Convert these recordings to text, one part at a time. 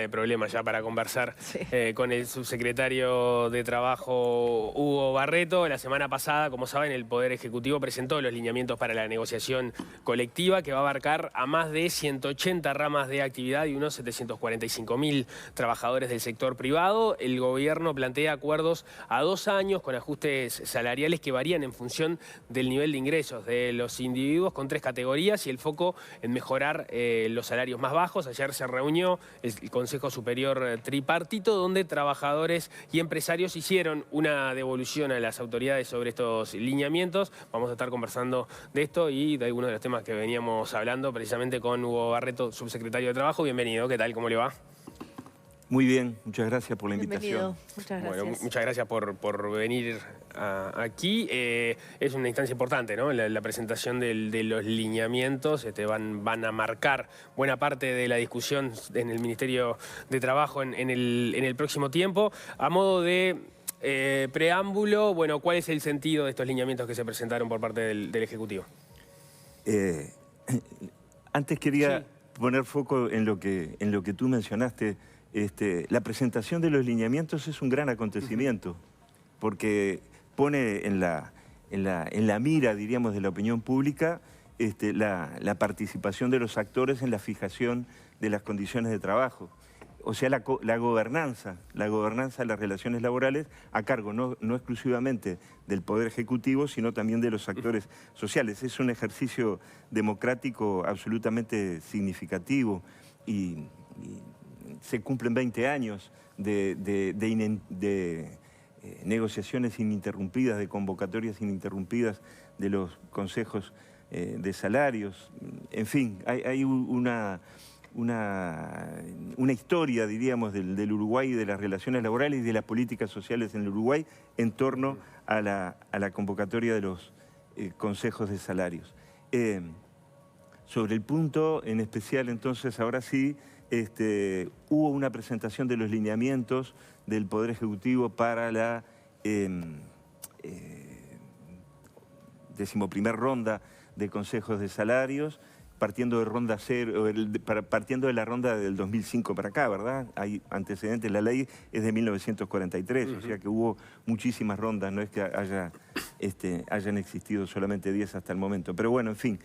De problemas ya para conversar Sí. con el subsecretario de Trabajo Hugo Barreto. La semana pasada, como saben, el Poder Ejecutivo presentó los lineamientos para la negociación colectiva que va a abarcar a más de 180 ramas de actividad y unos 745.000 trabajadores del sector privado. El gobierno plantea acuerdos a 2 años con ajustes salariales que varían en función del nivel de ingresos de los individuos, con 3 categorías y el foco en mejorar los salarios más bajos. Ayer se reunió el Consejo Superior Tripartito, donde trabajadores y empresarios hicieron una devolución a las autoridades sobre estos lineamientos. Vamos a estar conversando de esto y de algunos de los temas que veníamos hablando precisamente con Hugo Barreto, subsecretario de Trabajo. Bienvenido, ¿qué tal? ¿Cómo le va? Muy bien, muchas gracias por la invitación. Muchas gracias. Bueno, muchas gracias por venir aquí. Es una instancia importante, ¿no? La presentación de los lineamientos van a marcar buena parte de la discusión en el Ministerio de Trabajo en el próximo tiempo. A modo de preámbulo, bueno, ¿cuál es el sentido de estos lineamientos que se presentaron por parte del Ejecutivo? Antes quería poner foco en lo que tú mencionaste. La presentación de los lineamientos es un gran acontecimiento, porque pone en la mira, diríamos, de la opinión pública la participación de los actores en la fijación de las condiciones de trabajo. O sea, la gobernanza de las relaciones laborales a cargo no exclusivamente del Poder Ejecutivo, sino también de los actores sociales. Es un ejercicio democrático absolutamente significativo y se cumplen 20 años de negociaciones ininterrumpidas, de convocatorias ininterrumpidas de los consejos de salarios. En fin, hay una historia, diríamos, del Uruguay y de las relaciones laborales y de las políticas sociales en el Uruguay en torno a la convocatoria de los consejos de salarios. Sobre el punto en especial, entonces, ahora sí, hubo una presentación de los lineamientos del Poder Ejecutivo para la 11ª ronda de consejos de salarios, partiendo de ronda cero, partiendo de la ronda del 2005 para acá, ¿verdad? Hay antecedentes, la ley es de 1943, o sea que hubo muchísimas rondas, no es que hayan existido solamente 10 hasta el momento. Pero bueno, en fin,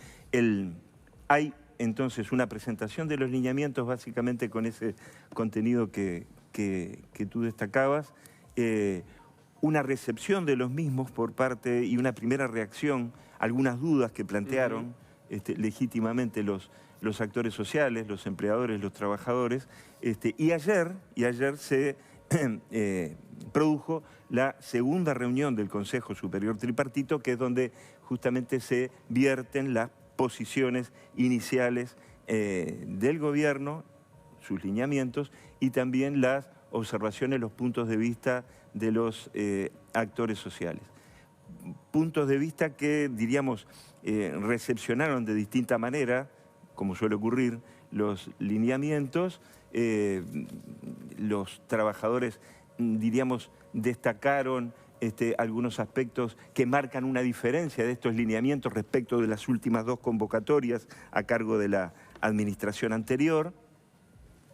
hay entonces una presentación de los lineamientos básicamente con ese contenido que tú destacabas, una recepción de los mismos por parte y una primera reacción, algunas dudas que plantearon legítimamente los actores sociales, los empleadores, los trabajadores, y ayer se produjo la segunda reunión del Consejo Superior Tripartito, que es donde justamente se vierten las posiciones iniciales del gobierno, sus lineamientos, y también las observaciones, los puntos de vista de los actores sociales. Puntos de vista que, diríamos, recepcionaron de distinta manera, como suele ocurrir, los lineamientos. Los trabajadores, diríamos, destacaron algunos aspectos que marcan una diferencia de estos lineamientos respecto de las últimas 2 convocatorias a cargo de la administración anterior.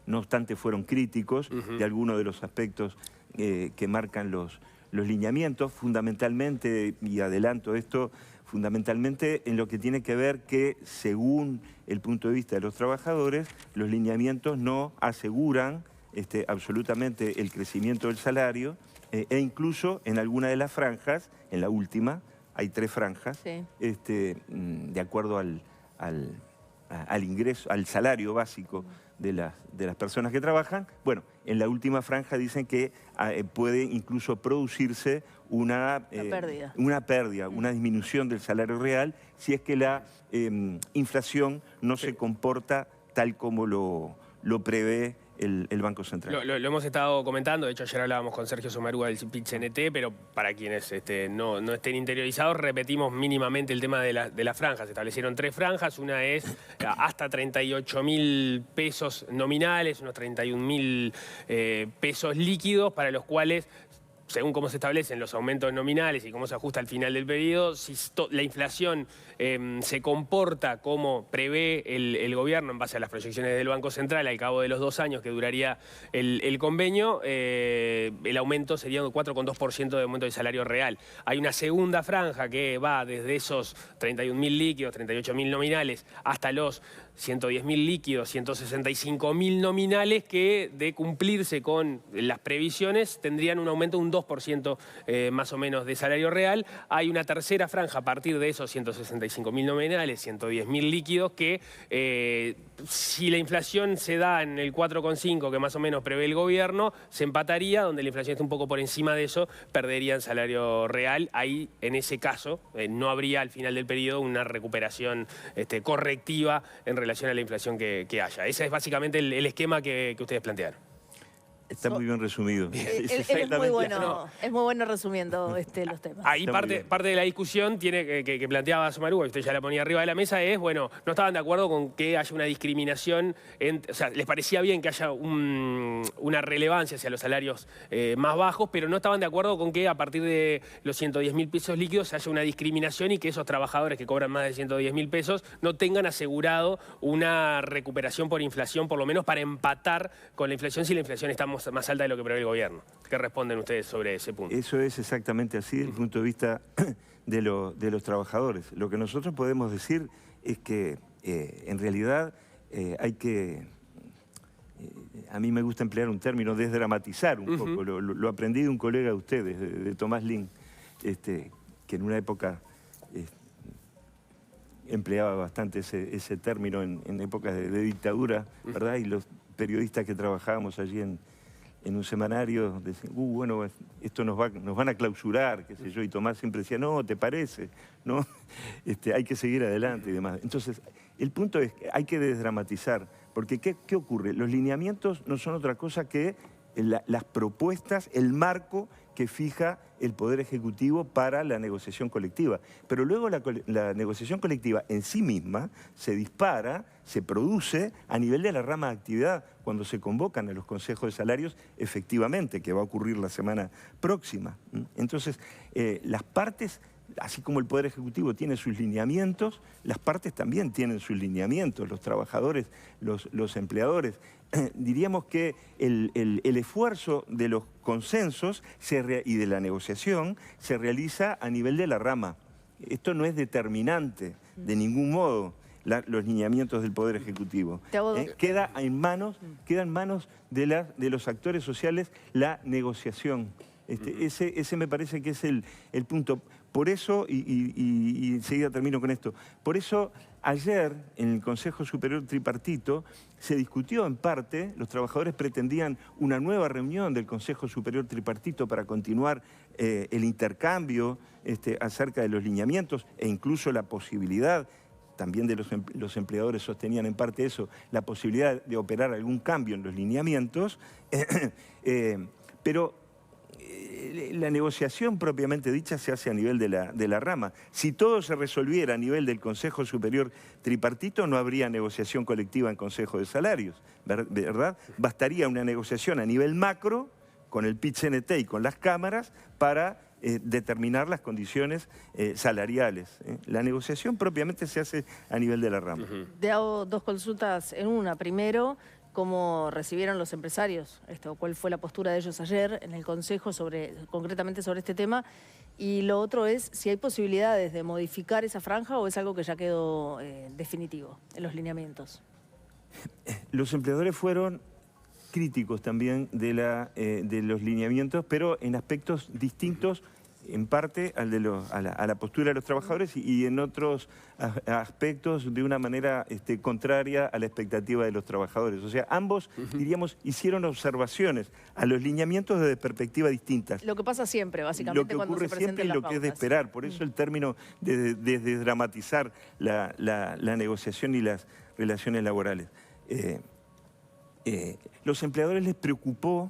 No obstante, fueron críticos de algunos de los aspectos que marcan los lineamientos, fundamentalmente, y adelanto esto, fundamentalmente en lo que tiene que ver que, según el punto de vista de los trabajadores, los lineamientos no aseguran absolutamente el crecimiento del salario, e incluso en alguna de las franjas, en la última, hay 3 franjas, Sí. De acuerdo al ingreso, al salario básico de las personas que trabajan. Bueno, en la última franja dicen que puede incluso producirse una pérdida, una disminución del salario real, si es que la inflación no se comporta tal como lo prevé el Banco Central. Lo hemos estado comentando, de hecho ayer hablábamos con Sergio Somarúa del PIT-CNT, pero para quienes no estén interiorizados, repetimos mínimamente el tema de las franjas. Se establecieron 3 franjas, una es hasta 38.000 pesos nominales, unos 31.000 pesos líquidos, para los cuales según cómo se establecen los aumentos nominales y cómo se ajusta al final del periodo, si la inflación se comporta como prevé el gobierno en base a las proyecciones del Banco Central al cabo de los 2 años que duraría el convenio, el aumento sería un 4,2% de aumento de salario real. Hay una segunda franja que va desde esos 31.000 líquidos, 38.000 nominales, hasta los 110.000 líquidos, 165.000 nominales que, de cumplirse con las previsiones, tendrían un aumento de un 2% más o menos de salario real. Hay una tercera franja a partir de esos 165.000 nominales, 110.000 líquidos, que si la inflación se da en el 4,5 que más o menos prevé el gobierno, se empataría, donde la inflación está un poco por encima de eso, perderían salario real. Ahí, en ese caso, no habría al final del periodo una recuperación correctiva en relación a la inflación que haya. Ese es básicamente el esquema que ustedes plantearon. Está muy bien resumido. Él es muy bueno resumiendo los temas. Ahí parte de la discusión que planteaba Somarúa, que usted ya la ponía arriba de la mesa, es, bueno, no estaban de acuerdo con que haya una discriminación, o sea, les parecía bien que haya una relevancia hacia los salarios más bajos, pero no estaban de acuerdo con que a partir de los 110.000 pesos líquidos haya una discriminación y que esos trabajadores que cobran más de 110.000 pesos no tengan asegurado una recuperación por inflación, por lo menos para empatar con la inflación si la inflación está más alta de lo que prevé el gobierno. ¿Qué responden ustedes sobre ese punto? Eso es exactamente así desde el punto de vista de los trabajadores. Lo que nosotros podemos decir es que en realidad hay que... a mí me gusta emplear un término, desdramatizar un poco. Lo aprendí de un colega de ustedes, de Tomás Lin, que en una época empleaba bastante ese término en épocas de dictadura, ¿verdad? Y los periodistas que trabajábamos allí en un semanario decían, bueno, esto nos van a clausurar, qué sé yo, y Tomás siempre decía, no, ¿te parece? ¿No? Hay que seguir adelante y demás. Entonces, el punto es que hay que desdramatizar, porque ¿qué ocurre? Los lineamientos no son otra cosa que las propuestas, el marco que fija el Poder Ejecutivo para la negociación colectiva. Pero luego la negociación colectiva en sí misma se dispara, se produce a nivel de la rama de actividad cuando se convocan a los consejos de salarios efectivamente, que va a ocurrir la semana próxima. Entonces, las partes, así como el Poder Ejecutivo tiene sus lineamientos, las partes también tienen sus lineamientos, los trabajadores, los empleadores. Diríamos que el esfuerzo de los consensos y de la negociación se realiza a nivel de la rama. Esto no es determinante de ningún modo, los lineamientos del Poder Ejecutivo. Queda en manos de los actores sociales la negociación. Ese me parece que es el punto. Por eso, y enseguida termino con esto, por eso ayer en el Consejo Superior Tripartito se discutió en parte, los trabajadores pretendían una nueva reunión del Consejo Superior Tripartito para continuar el intercambio acerca de los lineamientos e incluso la posibilidad, también de los empleadores sostenían en parte eso, la posibilidad de operar algún cambio en los lineamientos, pero la negociación propiamente dicha se hace a nivel de la rama. Si todo se resolviera a nivel del Consejo Superior Tripartito, no habría negociación colectiva en Consejo de Salarios, ¿verdad? Bastaría una negociación a nivel macro, con el PIT-CNT y con las cámaras, para determinar las condiciones salariales. La negociación propiamente se hace a nivel de la rama. Te hago dos consultas en una. Primero, ¿cómo recibieron los empresarios esto? ¿Cuál fue la postura de ellos ayer en el Consejo concretamente sobre este tema? Y lo otro es si hay posibilidades de modificar esa franja o es algo que ya quedó definitivo en los lineamientos. Los empleadores fueron críticos también de los lineamientos, pero en aspectos distintos, en parte a la postura de los trabajadores y en otros aspectos de una manera contraria a la expectativa de los trabajadores. O sea, ambos, diríamos, hicieron observaciones a los lineamientos desde perspectivas distintas. Lo que pasa siempre, básicamente, cuando se presentan las pautas. Lo que ocurre siempre y lo que es de esperar. Por eso el término de desdramatizar la negociación y las relaciones laborales. Los empleadores les preocupa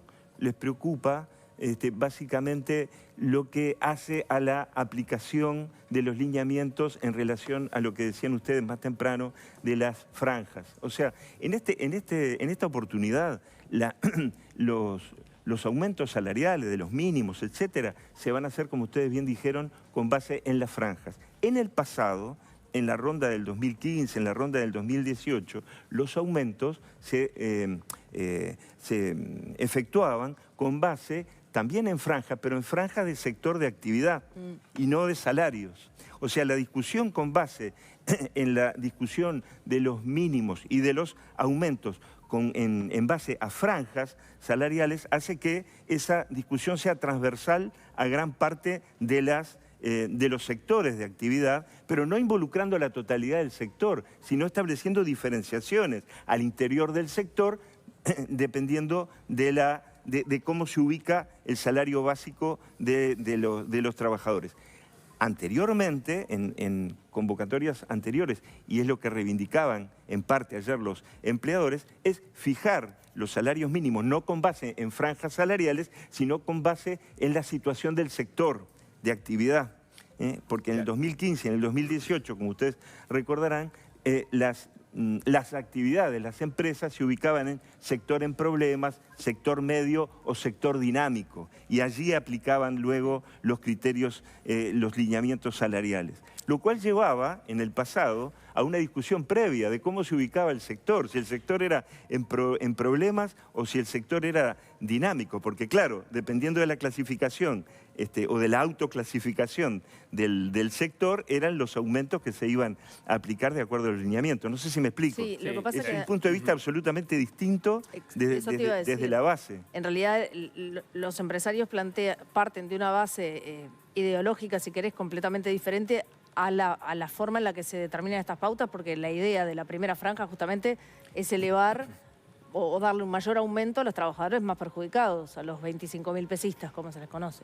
básicamente lo que hace a la aplicación de los lineamientos en relación a lo que decían ustedes más temprano de las franjas. O sea, en esta oportunidad los los aumentos salariales de los mínimos, etcétera, se van a hacer, como ustedes bien dijeron, con base en las franjas. En el pasado, en la ronda del 2015, en la ronda del 2018, los aumentos se efectuaban con base también en franja, pero en franja de sector de actividad y no de salarios. O sea, la discusión con base en la discusión de los mínimos y de los aumentos en base a franjas salariales hace que esa discusión sea transversal a gran parte de los sectores de actividad, pero no involucrando a la totalidad del sector, sino estableciendo diferenciaciones al interior del sector dependiendo de cómo se ubica el salario básico de los trabajadores. Anteriormente, en convocatorias anteriores, y es lo que reivindicaban en parte ayer los empleadores, es fijar los salarios mínimos no con base en franjas salariales, sino con base en la situación del sector de actividad. Porque en el 2015 y en el 2018, como ustedes recordarán, las actividades, las empresas se ubicaban en sector en problemas, sector medio o sector dinámico, y allí aplicaban luego los criterios, los lineamientos salariales. Lo cual llevaba en el pasado a una discusión previa de cómo se ubicaba el sector, si el sector era en problemas o si el sector era dinámico, porque claro, dependiendo de la clasificación o de la autoclasificación del sector, eran los aumentos que se iban a aplicar de acuerdo a los lineamientos. No sé si me explico. Sí, lo que pasa es un punto de vista absolutamente distinto desde la base. En realidad, los empresarios parten de una base ideológica, si querés, completamente diferente a la forma en la que se determinan estas pautas, porque la idea de la primera franja justamente es elevar o darle un mayor aumento a los trabajadores más perjudicados, a los 25.000 pesistas, como se les conoce.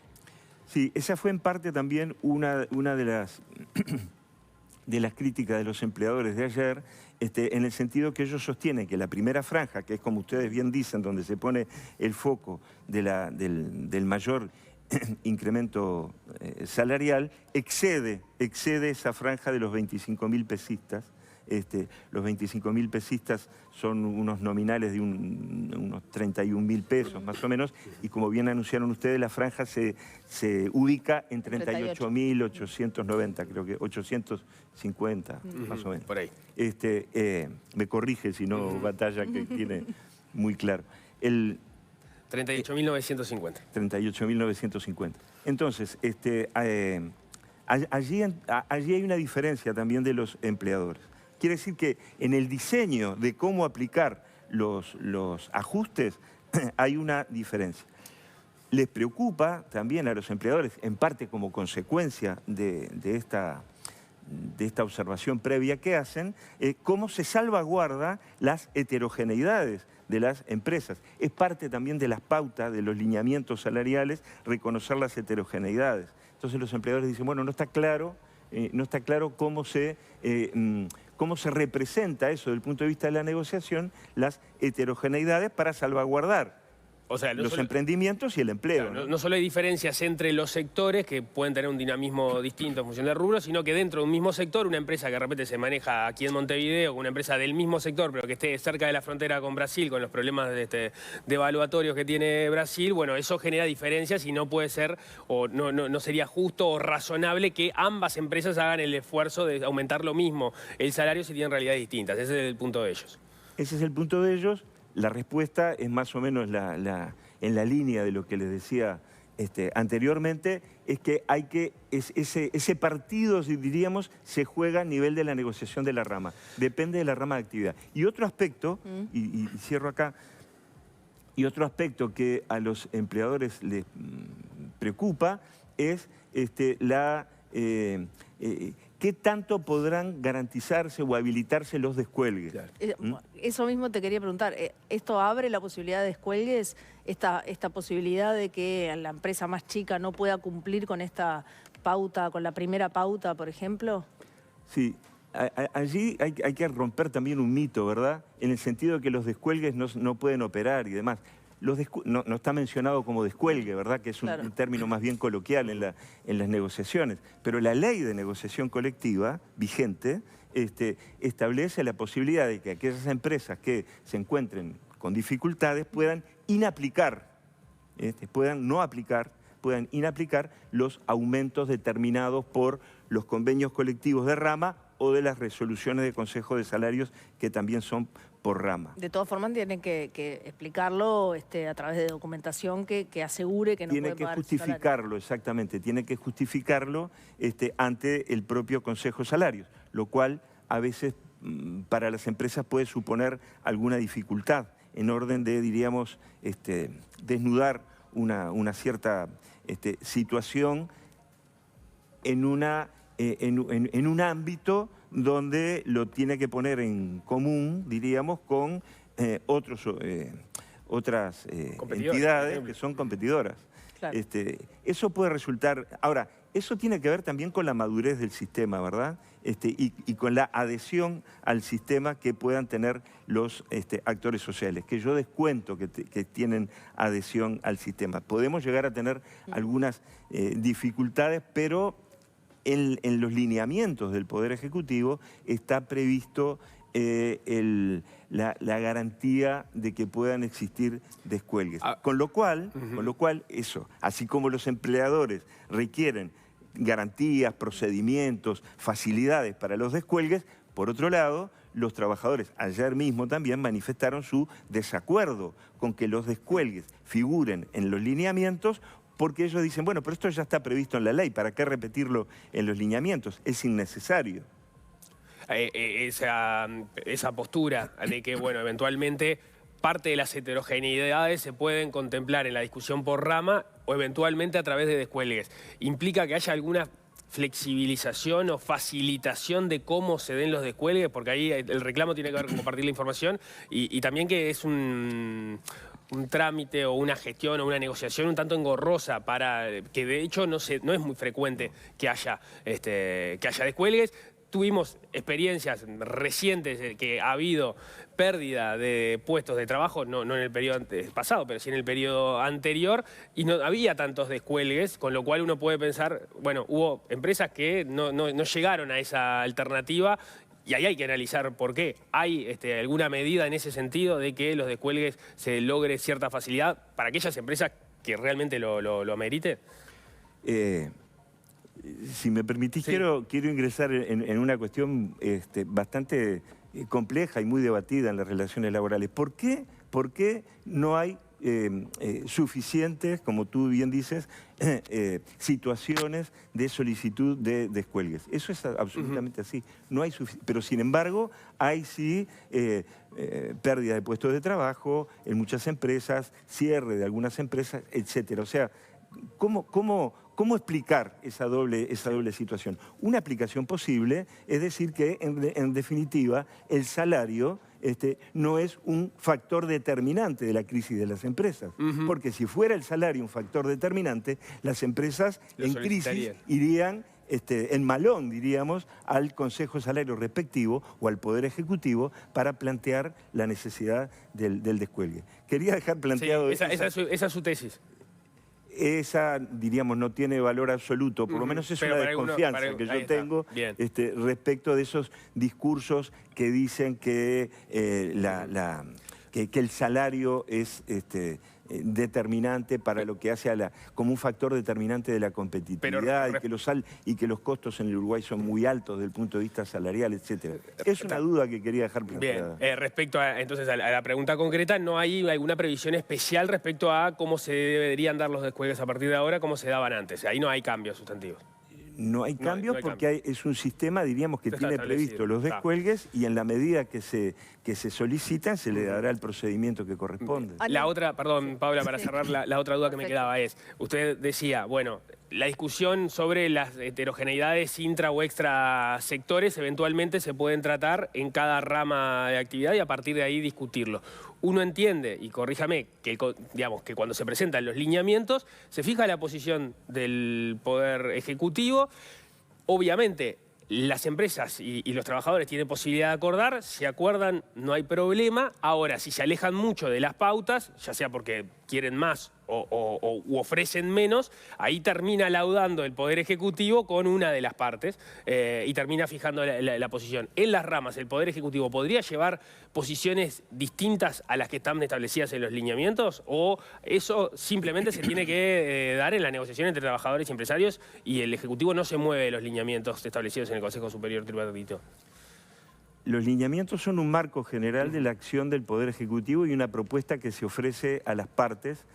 Sí, esa fue en parte también una de las críticas de los empleadores de ayer, en el sentido que ellos sostienen que la primera franja, que es como ustedes bien dicen, donde se pone el foco del mayor incremento salarial, excede esa franja de los 25.000 pesistas. Los 25.000 pesistas son unos nominales de unos 31.000 pesos más o menos, y como bien anunciaron ustedes, la franja se ubica en 38.890, creo que 850 más o menos. Por ahí. Me corrige si no, Batalla, que tiene muy claro. 38.950. 38.950. Entonces, allí hay una diferencia también de los empleadores. Quiere decir que en el diseño de cómo aplicar los ajustes hay una diferencia. Les preocupa también a los empleadores, en parte como consecuencia de esta observación previa que hacen, cómo se salvaguarda las heterogeneidades de las empresas. Es parte también de las pautas, de los lineamientos salariales, reconocer las heterogeneidades. Entonces los empleadores dicen, bueno, no está claro cómo se representa eso desde el punto de vista de la negociación, las heterogeneidades para salvaguardar los emprendimientos y el empleo. Claro, no solo hay diferencias entre los sectores que pueden tener un dinamismo distinto en función del rubro, sino que dentro de un mismo sector, una empresa que de repente se maneja aquí en Montevideo, una empresa del mismo sector, pero que esté cerca de la frontera con Brasil, con los problemas devaluatorios que tiene Brasil, bueno, eso genera diferencias y no puede ser, o no sería justo o razonable que ambas empresas hagan el esfuerzo de aumentar lo mismo el salario si tienen realidades distintas. Ese es el punto de ellos. Ese es el punto de ellos. La respuesta es más o menos en la línea de lo que les decía anteriormente, es que ese partido, diríamos, se juega a nivel de la negociación de la rama. Depende de la rama de actividad. Y otro aspecto, y cierro acá, y otro aspecto que a los empleadores les preocupa es ¿qué tanto podrán garantizarse o habilitarse los descuelgues? Claro. Eso mismo te quería preguntar. ¿Esto abre la posibilidad de descuelgues? Esta posibilidad de que la empresa más chica no pueda cumplir con esta pauta, con la primera pauta, por ejemplo? Sí. Allí hay que romper también un mito, ¿verdad? En el sentido de que los descuelgues no pueden operar y demás. No está mencionado como descuelgue, ¿verdad? Que es un término más bien coloquial en las negociaciones. Pero la ley de negociación colectiva vigente establece la posibilidad de que aquellas empresas que se encuentren con dificultades puedan inaplicar puedan inaplicar los aumentos determinados por los convenios colectivos de rama o de las resoluciones de Consejo de Salarios que también son por rama. De todas formas tienen que explicarlo a través de documentación que asegure que no puede pagar. Tiene que justificarlo, exactamente, tiene que justificarlo ante el propio Consejo de Salarios, lo cual a veces para las empresas puede suponer alguna dificultad en orden de, diríamos, desnudar una cierta situación en un ámbito donde lo tiene que poner en común, diríamos, con otras entidades que son competidoras. Claro. Eso puede resultar... Ahora, eso tiene que ver también con la madurez del sistema, ¿verdad? Y con la adhesión al sistema que puedan tener los actores sociales, que yo descuento que tienen adhesión al sistema. Podemos llegar a tener algunas dificultades, pero en los lineamientos del Poder Ejecutivo está previsto la garantía de que puedan existir descuelgues. Con lo cual, eso, así como los empleadores requieren garantías, procedimientos, facilidades para los descuelgues, por otro lado, los trabajadores ayer mismo también manifestaron su desacuerdo con que los descuelgues figuren en los lineamientos, porque ellos dicen, bueno, pero esto ya está previsto en la ley, ¿para qué repetirlo en los lineamientos? Es innecesario. Esa postura de que, bueno, eventualmente parte de las heterogeneidades se pueden contemplar en la discusión por rama o eventualmente a través de descuelgues. ¿Implica que haya alguna flexibilización o facilitación de cómo se den los descuelgues? Porque ahí el reclamo tiene que ver con compartir la información y también que es un trámite o una gestión o una negociación un tanto engorrosa para que de hecho no es muy frecuente que haya descuelgues. Tuvimos experiencias recientes de que ha habido pérdida de puestos de trabajo, no en el periodo pasado, pero sí en el periodo anterior, y no había tantos descuelgues, con lo cual uno puede pensar, bueno, hubo empresas que no llegaron a esa alternativa. Y ahí hay que analizar por qué. ¿Hay alguna medida en ese sentido de que los descuelgues se logre cierta facilidad para aquellas empresas que realmente lo ameriten? Si me permitís, sí. quiero ingresar en una cuestión bastante compleja y muy debatida en las relaciones laborales. ¿Por qué no hay suficientes, como tú bien dices, situaciones de solicitud de descuelgues? Eso es absolutamente así. No hay pero sin embargo hay sí pérdida de puestos de trabajo en muchas empresas, cierre de algunas empresas, etcétera. O sea, ¿cómo explicar esa doble situación? Una explicación posible es decir que, en definitiva, el salario no es un factor determinante de la crisis de las empresas. Porque si fuera el salario un factor determinante, las empresas en crisis irían en malón, diríamos, al Consejo de Salarios respectivo o al Poder Ejecutivo para plantear la necesidad del descuelgue. Quería dejar planteado... Sí, esa es su tesis. Esa, diríamos, no tiene valor absoluto, por lo menos es una desconfianza que yo tengo respecto de esos discursos que dicen que, que el salario es determinante para lo que hace como un factor determinante de la competitividad y que los costos en el Uruguay son muy altos desde el punto de vista salarial, etcétera. Es una duda que quería dejar planteada. Bien, respecto entonces a la pregunta concreta, ¿no hay alguna previsión especial respecto a cómo se deberían dar los descuelgues a partir de ahora, cómo se daban antes? Ahí no hay cambios sustantivos. No hay cambios porque es un sistema, diríamos, que tiene previsto los descuelgues y en la medida que se solicitan se le dará el procedimiento que corresponde. La otra, perdón, Paula, para cerrar, la otra duda que me quedaba es, usted decía, bueno, la discusión sobre las heterogeneidades intra o extra sectores eventualmente se pueden tratar en cada rama de actividad y a partir de ahí discutirlo. Uno entiende, y corríjame, que cuando se presentan los lineamientos se fija la posición del Poder Ejecutivo. Obviamente, las empresas y los trabajadores tienen posibilidad de acordar, si acuerdan no hay problema. Ahora, si se alejan mucho de las pautas, ya sea porque quieren más u ofrecen menos, ahí termina laudando el Poder Ejecutivo con una de las partes y termina fijando la posición. En las ramas, ¿el Poder Ejecutivo podría llevar posiciones distintas a las que están establecidas en los lineamientos? ¿O eso simplemente se tiene que dar en la negociación entre trabajadores y empresarios y el Ejecutivo no se mueve de los lineamientos establecidos en el Consejo Superior Tripartito? Los lineamientos son un marco general de la acción del Poder Ejecutivo y una propuesta que se ofrece a las partes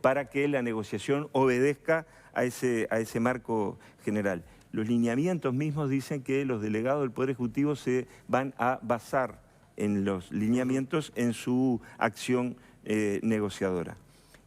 para que la negociación obedezca a ese marco general. Los lineamientos mismos dicen que los delegados del Poder Ejecutivo se van a basar en los lineamientos en su acción negociadora.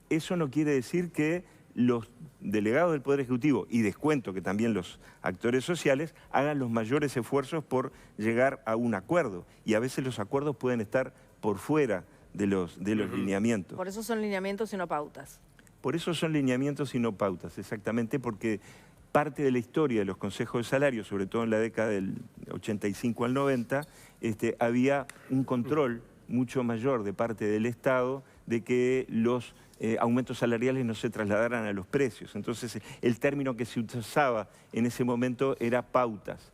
Eso no quiere decir que los delegados del Poder Ejecutivo, y descuento que también los actores sociales, hagan los mayores esfuerzos por llegar a un acuerdo. Y a veces los acuerdos pueden estar por fuera de los lineamientos. Por eso son lineamientos y no pautas. Por eso son lineamientos y no pautas, exactamente, porque parte de la historia de los consejos de salario, sobre todo en la década del 85 al 90, había un control mucho mayor de parte del Estado de que los aumentos salariales no se trasladaran a los precios. Entonces, el término que se usaba en ese momento era pautas.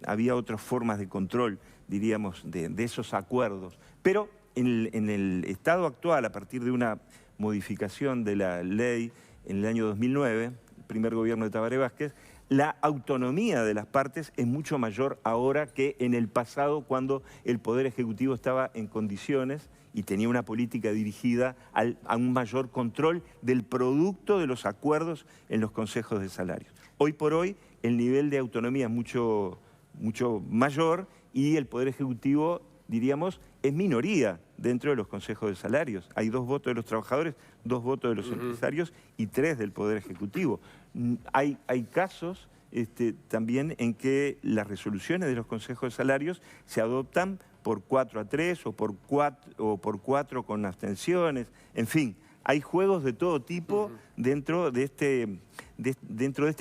Había otras formas de control, diríamos, de esos acuerdos. Pero en el estado actual, a partir de una modificación de la ley en el año 2009, el primer gobierno de Tabaré Vázquez, la autonomía de las partes es mucho mayor ahora que en el pasado, cuando el Poder Ejecutivo estaba en condiciones y tenía una política dirigida a un mayor control del producto de los acuerdos en los consejos de salarios. Hoy por hoy el nivel de autonomía es mucho mayor y el Poder Ejecutivo, diríamos, es minoría dentro de los consejos de salarios. Hay 2 votos de los trabajadores, 2 votos de los empresarios y 3 del Poder Ejecutivo. Hay casos también en que las resoluciones de los consejos de salarios se adoptan por 4-3 o por 4 con abstenciones. En fin, hay juegos de todo tipo dentro de este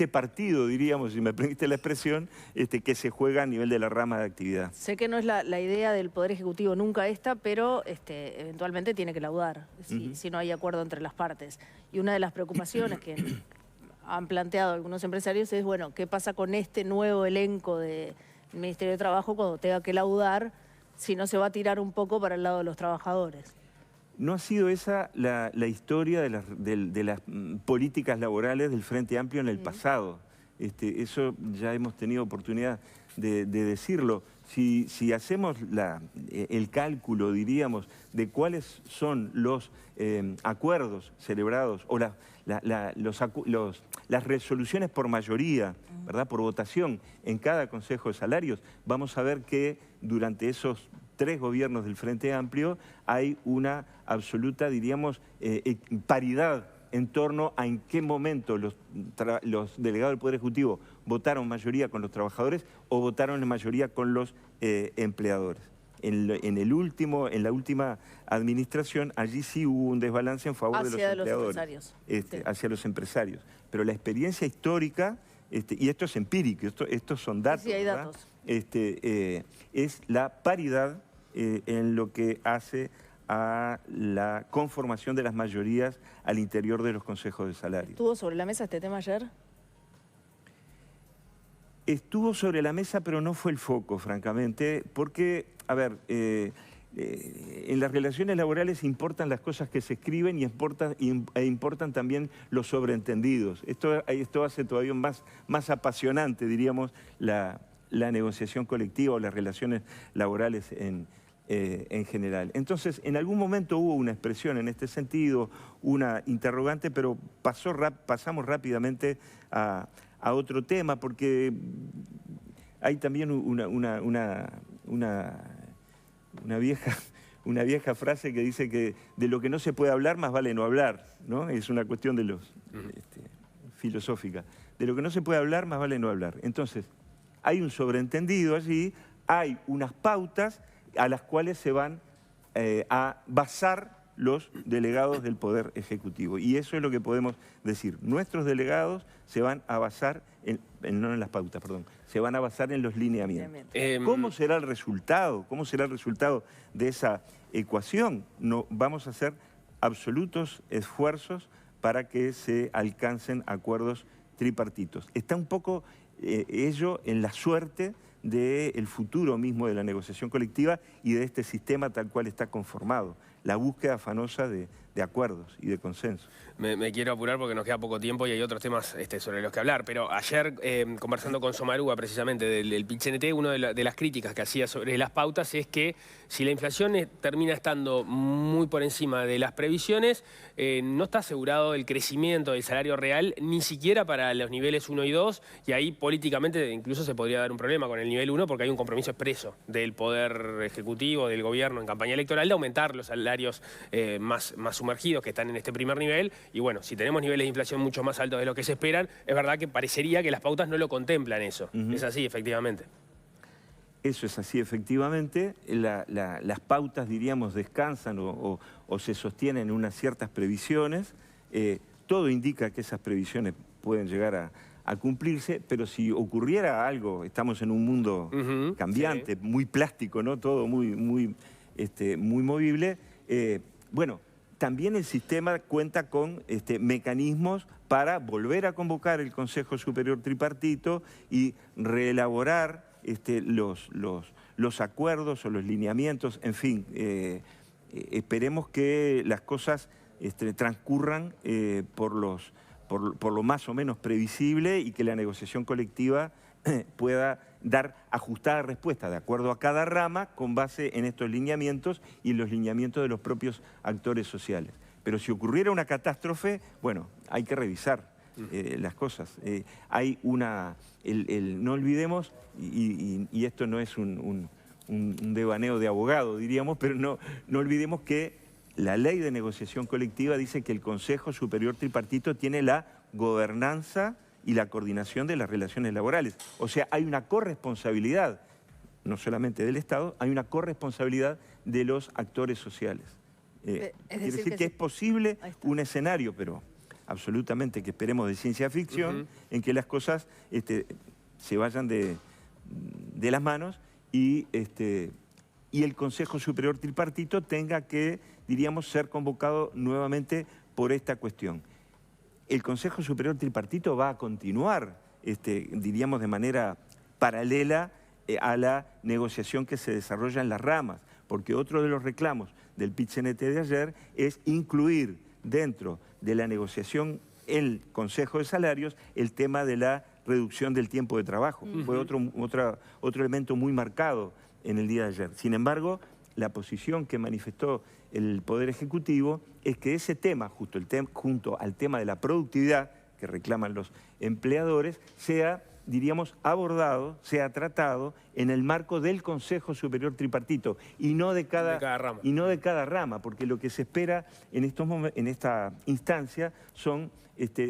partido, diríamos, si me permite la expresión, que se juega a nivel de la rama de actividad. Sé que no es la idea del Poder Ejecutivo nunca esta, pero eventualmente tiene que laudar si no hay acuerdo entre las partes. Y una de las preocupaciones que han planteado algunos empresarios es, bueno, ¿qué pasa con este nuevo elenco del Ministerio de Trabajo cuando tenga que laudar, si no se va a tirar un poco para el lado de los trabajadores? No ha sido esa la historia de las políticas laborales del Frente Amplio en el pasado. Eso ya hemos tenido oportunidad de decirlo. Si hacemos el cálculo, diríamos, de cuáles son los acuerdos celebrados o las resoluciones por mayoría, ¿verdad?, por votación en cada Consejo de Salarios, vamos a ver que durante esos 3 gobiernos del Frente Amplio hay una absoluta, diríamos, paridad en torno a en qué momento los delegados del Poder Ejecutivo votaron mayoría con los trabajadores o votaron en mayoría con los empleadores. En la última administración, allí sí hubo un desbalance en favor de los empleadores. Hacia los empresarios. Pero la experiencia histórica, y esto es empírico, estos son datos, sí, hay datos. Es la paridad en lo que hace a la conformación de las mayorías al interior de los consejos de salario. ¿Estuvo sobre la mesa este tema ayer? Estuvo sobre la mesa, pero no fue el foco, francamente, porque, a ver, en las relaciones laborales importan las cosas que se escriben e importan también los sobreentendidos. Esto hace todavía más apasionante, diríamos, la negociación colectiva o las relaciones laborales en general. Entonces, en algún momento hubo una expresión en este sentido, una interrogante, pero pasamos rápidamente a otro tema, porque hay también una vieja frase que dice que de lo que no se puede hablar, más vale no hablar, ¿no? Es una cuestión de filosófica. De lo que no se puede hablar, más vale no hablar. Entonces, hay un sobreentendido allí, hay unas pautas a las cuales se van a basar los delegados del Poder Ejecutivo. Y eso es lo que podemos decir. Nuestros delegados se van a basar, no en las pautas, perdón, se van a basar en los lineamientos. ¿Cómo será el resultado? ¿Cómo será el resultado de esa ecuación? No, vamos a hacer absolutos esfuerzos para que se alcancen acuerdos tripartitos. Está un poco ello en la suerte del futuro mismo de la negociación colectiva y de este sistema tal cual está conformado. La búsqueda afanosa de acuerdos y de consenso. Me quiero apurar porque nos queda poco tiempo y hay otros temas sobre los que hablar, pero ayer conversando con Somarúa precisamente del PIT-CNT, una de las críticas que hacía sobre las pautas es que si la inflación termina estando muy por encima de las previsiones, no está asegurado el crecimiento del salario real ni siquiera para los niveles 1 y 2, y ahí políticamente incluso se podría dar un problema con el nivel 1 porque hay un compromiso expreso del Poder Ejecutivo, del Gobierno en campaña electoral de aumentar los salarios más sumergidos que están en este primer nivel. Y bueno, si tenemos niveles de inflación mucho más altos de lo que se esperan, es verdad que parecería que las pautas no lo contemplan eso. Es así, efectivamente. Eso es así, efectivamente. Las pautas, diríamos, descansan o se sostienen en unas ciertas previsiones. Todo indica que esas previsiones pueden llegar a cumplirse, pero si ocurriera algo, estamos en un mundo cambiante, sí, muy plástico, ¿no? Todo muy movible. Bueno, también el sistema cuenta con mecanismos para volver a convocar el Consejo Superior Tripartito y reelaborar los acuerdos o los lineamientos, en fin. Esperemos que las cosas transcurran por lo más o menos previsible y que la negociación colectiva pueda dar ajustada respuesta de acuerdo a cada rama con base en estos lineamientos y en los lineamientos de los propios actores sociales. Pero si ocurriera una catástrofe, bueno, hay que revisar las cosas. No olvidemos, y esto no es un devaneo de abogado, diríamos, pero no olvidemos que la ley de negociación colectiva dice que el Consejo Superior Tripartito tiene la gobernanza y la coordinación de las relaciones laborales. O sea, hay una corresponsabilidad, no solamente del Estado, hay una corresponsabilidad de los actores sociales. Quiere decir que es posible un escenario, pero absolutamente que esperemos de ciencia ficción, en que las cosas se vayan de las manos y el Consejo Superior Tripartito tenga que, diríamos, ser convocado nuevamente por esta cuestión. El Consejo Superior Tripartito va a continuar, diríamos, de manera paralela a la negociación que se desarrolla en las ramas, porque otro de los reclamos del PIT-CNT de ayer es incluir dentro de la negociación el Consejo de Salarios el tema de la reducción del tiempo de trabajo. Fue otro elemento muy marcado en el día de ayer. Sin embargo, la posición que manifestó el Poder Ejecutivo es que ese tema, junto al tema de la productividad que reclaman los empleadores, sea, diríamos, abordado, sea tratado en el marco del Consejo Superior Tripartito y no de cada rama, porque lo que se espera en esta instancia son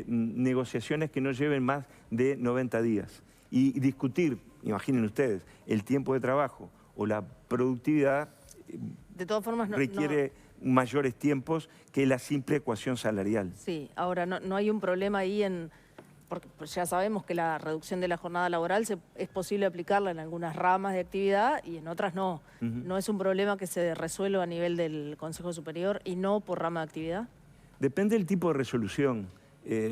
negociaciones que no lleven más de 90 días. Y discutir, imaginen ustedes, el tiempo de trabajo o la productividad de todas formas requiere mayores tiempos que la simple ecuación salarial. Sí, ahora no hay un problema ahí porque ya sabemos que la reducción de la jornada laboral es posible aplicarla en algunas ramas de actividad y en otras no. ¿No es un problema que se resuelva a nivel del Consejo Superior y no por rama de actividad? Depende del tipo de resolución.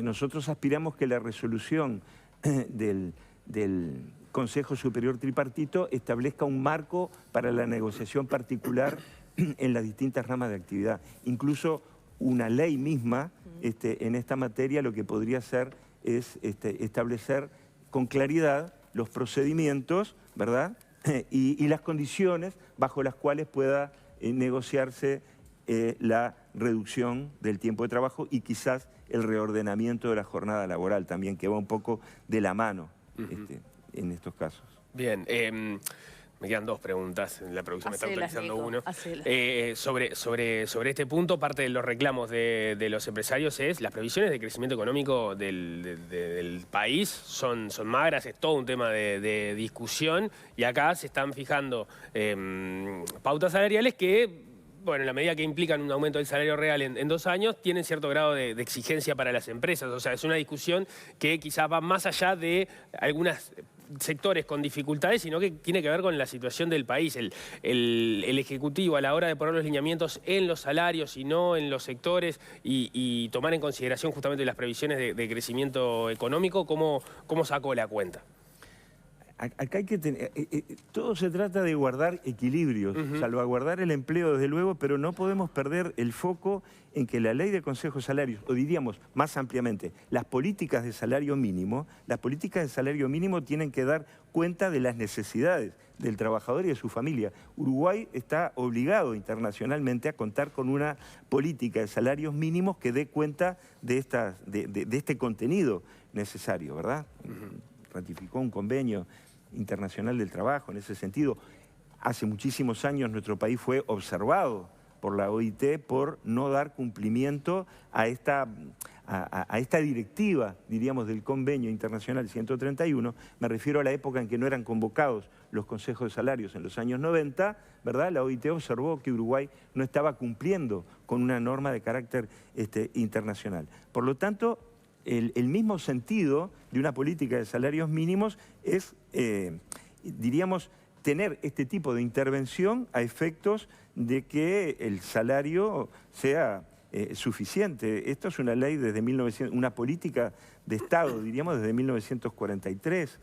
Nosotros aspiramos que la resolución del Consejo Superior Tripartito establezca un marco para la negociación particular en las distintas ramas de actividad. Incluso una ley misma en esta materia lo que podría hacer es establecer con claridad los procedimientos, ¿verdad? y las condiciones bajo las cuales pueda negociarse la reducción del tiempo de trabajo y quizás el reordenamiento de la jornada laboral también, que va un poco de la mano en estos casos. Bien, me quedan dos preguntas, la producción me está autorizando uno. Sobre este punto, parte de los reclamos de los empresarios es las previsiones de crecimiento económico del país son magras, es todo un tema de discusión y acá se están fijando pautas salariales que, bueno, en la medida que implican un aumento del salario real en 2 años, tienen cierto grado de exigencia para las empresas. O sea, es una discusión que quizás va más allá de algunas sectores con dificultades, sino que tiene que ver con la situación del país. El Ejecutivo, a la hora de poner los lineamientos en los salarios y no en los sectores, y tomar en consideración justamente las previsiones de crecimiento económico, ¿cómo sacó la cuenta? Acá hay que tener, todo se trata de guardar equilibrios, salvaguardar el empleo desde luego, pero no podemos perder el foco en que la ley de consejos salarios, o diríamos más ampliamente, las políticas de salario mínimo tienen que dar cuenta de las necesidades del trabajador y de su familia. Uruguay está obligado internacionalmente a contar con una política de salarios mínimos que dé cuenta de este contenido necesario, ¿verdad? Ratificó un convenio internacional del trabajo en ese sentido. Hace muchísimos años nuestro país fue observado por la OIT por no dar cumplimiento a esta directiva, diríamos, del Convenio Internacional 131. Me refiero a la época en que no eran convocados los consejos de salarios en los años 90, ¿verdad? La OIT observó que Uruguay no estaba cumpliendo con una norma de carácter internacional. Por lo tanto, el mismo sentido de una política de salarios mínimos es, diríamos, tener este tipo de intervención a efectos de que el salario sea suficiente. Esto es una ley desde una política de Estado, diríamos, desde 1943.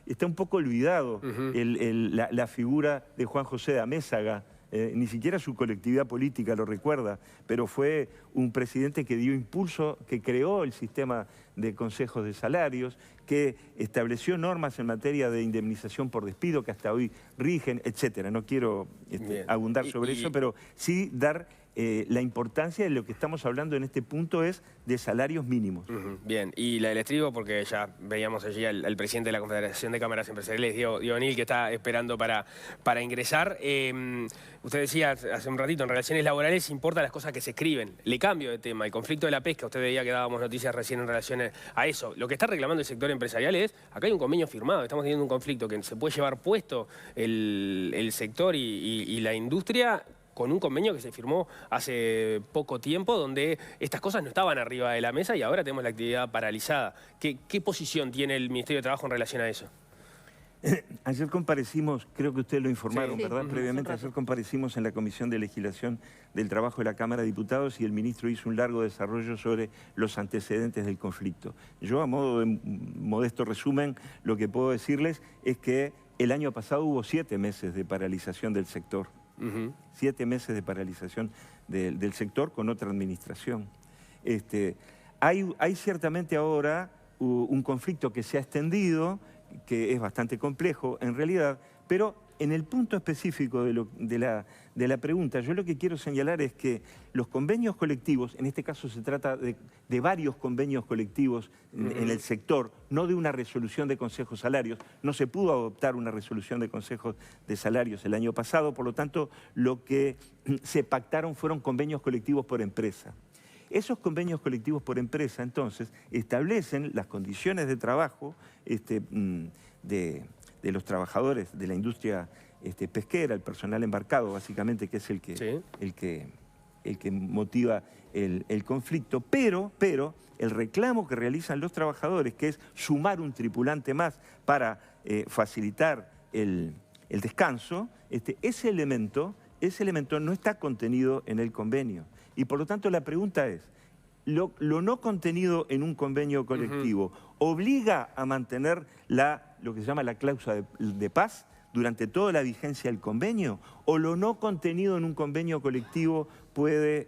Está un poco olvidado la figura de Juan José de Amézaga. Ni siquiera su colectividad política lo recuerda, pero fue un presidente que dio impulso, que creó el sistema de consejos de salarios, que estableció normas en materia de indemnización por despido que hasta hoy rigen, etcétera. No quiero abundar sobre eso, pero sí dar la importancia de lo que estamos hablando en este punto es de salarios mínimos. Bien, y la del estribo, porque ya veíamos allí al presidente de la Confederación de Cámaras Empresariales, Diego O'Neill, que está esperando para ingresar. Usted decía hace un ratito, en relaciones laborales importan las cosas que se escriben. Le cambio de tema, el conflicto de la pesca, usted veía que dábamos noticias recién en relación a eso. Lo que está reclamando el sector empresarial es, acá hay un convenio firmado, estamos teniendo un conflicto que se puede llevar puesto el sector y la industria, con un convenio que se firmó hace poco tiempo, donde estas cosas no estaban arriba de la mesa y ahora tenemos la actividad paralizada. ¿Qué posición tiene el Ministerio de Trabajo en relación a eso? Ayer comparecimos, creo que ustedes lo informaron, sí, ¿verdad? Previamente, ayer comparecimos en la Comisión de Legislación del Trabajo de la Cámara de Diputados y el ministro hizo un largo desarrollo sobre los antecedentes del conflicto. Yo, a modo de modesto resumen, lo que puedo decirles es que el año pasado hubo 7 meses de paralización del sector. 7 meses de paralización del sector con otra administración. Hay ciertamente ahora un conflicto que se ha extendido, que es bastante complejo en realidad, pero en el punto específico de la pregunta, yo lo que quiero señalar es que los convenios colectivos, en este caso se trata de varios convenios colectivos en el sector, no de una resolución de consejos salarios, no se pudo adoptar una resolución de consejos de salarios el año pasado, por lo tanto lo que se pactaron fueron convenios colectivos por empresa. Esos convenios colectivos por empresa, entonces, establecen las condiciones de trabajo de los trabajadores de la industria pesquera, el personal embarcado, básicamente, que es el que motiva el conflicto, pero el reclamo que realizan los trabajadores, que es sumar un tripulante más para facilitar el descanso, ese elemento no está contenido en el convenio. Y por lo tanto la pregunta es, ¿lo no contenido en un convenio colectivo obliga a mantener lo que se llama la cláusula de paz durante toda la vigencia del convenio? ¿O lo no contenido en un convenio colectivo puede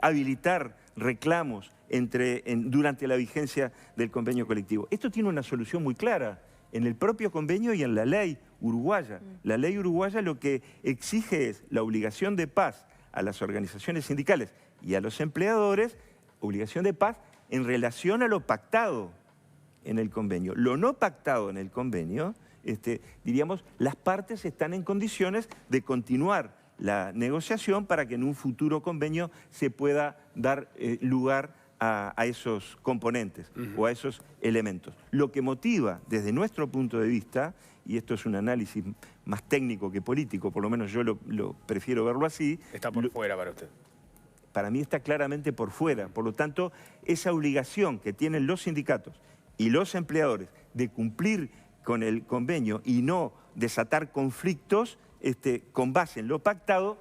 habilitar reclamos durante la vigencia del convenio colectivo? Esto tiene una solución muy clara en el propio convenio y en la ley uruguaya. La ley uruguaya lo que exige es la obligación de paz a las organizaciones sindicales y a los empleadores, obligación de paz en relación a lo pactado en el convenio. Lo no pactado en el convenio, diríamos, las partes están en condiciones de continuar la negociación para que en un futuro convenio se pueda dar lugar a esos componentes o a esos elementos. Lo que motiva, desde nuestro punto de vista, y esto es un análisis más técnico que político, por lo menos yo lo prefiero verlo así. Está por fuera para usted. Para mí está claramente por fuera. Por lo tanto, esa obligación que tienen los sindicatos y los empleadores de cumplir con el convenio y no desatar conflictos con base en lo pactado,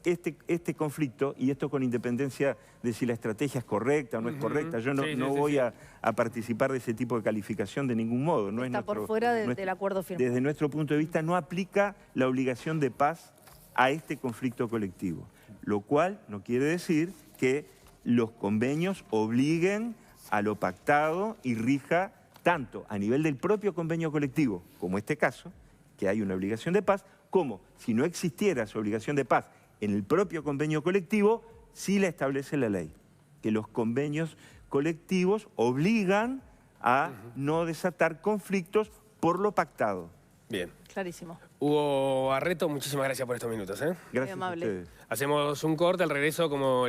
este conflicto, y esto con independencia de si la estrategia es correcta o no es correcta, yo no voy a participar de ese tipo de calificación de ningún modo. No está por fuera del acuerdo firmado. Desde nuestro punto de vista no aplica la obligación de paz a este conflicto colectivo, lo cual no quiere decir que los convenios obliguen a lo pactado y rija tanto a nivel del propio convenio colectivo, como este caso, que hay una obligación de paz, como si no existiera esa obligación de paz en el propio convenio colectivo, sí la establece la ley, que los convenios colectivos obligan a no desatar conflictos por lo pactado. Bien. Clarísimo. Hugo Barreto, muchísimas gracias por estos minutos. Gracias a amable. ustedes. Hacemos un corte, al regreso como...